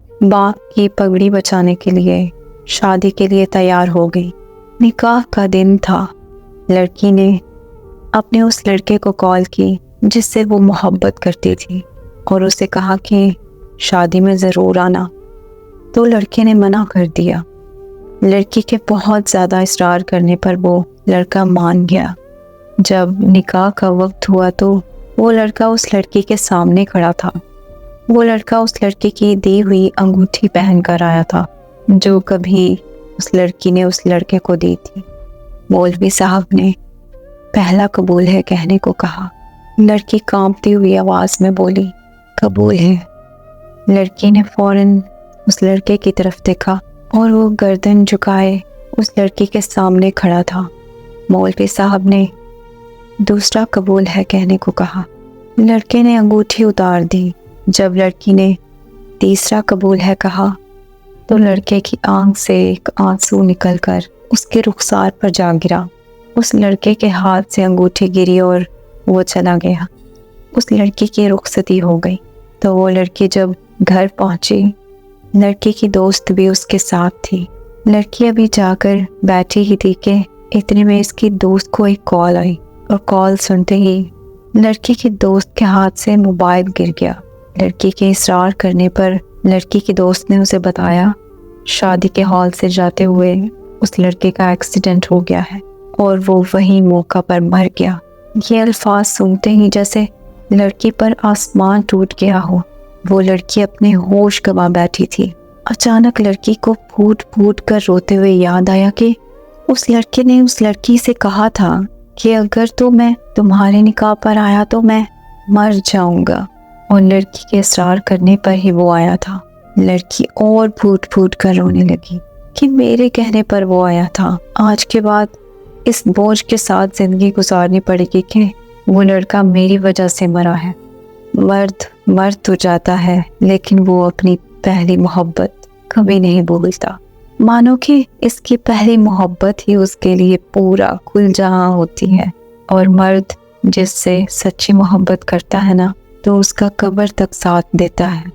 باپ کی پگڑی بچانے کے لیے شادی کے لیے تیار ہو گئی۔ نکاح کا دن تھا۔ لڑکی نے اپنے اس لڑکے کو کال کی جس سے وہ محبت کرتی تھی اور اسے کہا کہ شادی میں ضرور آنا، تو لڑکے نے منع کر دیا۔ لڑکی کے بہت زیادہ اصرار کرنے پر وہ لڑکا مان گیا۔ جب نکاح کا وقت ہوا تو وہ لڑکا اس لڑکی کے سامنے کھڑا تھا۔ وہ لڑکا اس لڑکی کی دی ہوئی انگوٹھی پہن کر آیا تھا جو کبھی اس لڑکی نے اس لڑکے کو دی تھی۔ مولوی صاحب نے پہلا قبول ہے کہنے کو کہا۔ لڑکی کانپتی ہوئی آواز میں بولی، قبول ہے۔ لڑکی نے فوراً اس لڑکے کی طرف دیکھا اور وہ گردن جھکائے اس لڑکی کے سامنے کھڑا تھا۔ مولوی صاحب نے دوسرا قبول ہے کہنے کو کہا۔ لڑکے نے انگوٹھی اتار دی۔ جب لڑکی نے تیسرا قبول ہے کہا تو لڑکے کی آنکھ سے ایک آنسو نکل کر اس کے رخسار پر جا گرا۔ اس لڑکے کے ہاتھ سے انگوٹھی گری اور وہ چلا گیا۔ اس لڑکی کی رخصتی ہو گئی تو وہ لڑکی جب گھر پہنچی، لڑکی کی دوست بھی اس کے ساتھ تھی۔ لڑکی ابھی جا کر بیٹھی ہی تھی کہ اتنے میں اس کی دوست کو ایک کال آئی اور کال سنتے ہی لڑکی کی دوست کے ہاتھ سے موبائل گر گیا۔ لڑکی کے اصرار کرنے پر لڑکی کی دوست نے اسے بتایا شادی کے ہال سے جاتے ہوئے اس لڑکے کا ایکسیڈنٹ ہو گیا ہے اور وہ وہی موقع پر مر گیا۔ یہ الفاظ سنتے ہی جیسے لڑکی پر آسمان ٹوٹ گیا ہو۔ وہ لڑکی اپنے ہوش گنوا بیٹھی تھی۔ اچانک لڑکی کو پھوٹ پھوٹ کر روتے ہوئے یاد آیا کہ اس لڑکے نے اس لڑکی سے کہا تھا کہ اگر تو میں تمہارے نکاح پر آیا تو میں مر جاؤں گا، اور لڑکی کے اصرار کرنے پر ہی وہ آیا تھا۔ لڑکی اور پھوٹ پھوٹ کر رونے لگی کہ میرے کہنے پر وہ آیا تھا۔ آج کے بعد اس بوجھ کے ساتھ زندگی گزارنی پڑے گی کہ وہ لڑکا میری وجہ سے مرا ہے۔ مرد تو جاتا ہے لیکن وہ اپنی پہلی محبت کبھی نہیں بھولتا۔ مانو کہ اس کی پہلی محبت ہی اس کے لیے پورا کل جہاں ہوتی ہے، اور مرد جس سے سچی محبت کرتا ہے نا تو اس کا قبر تک ساتھ دیتا ہے۔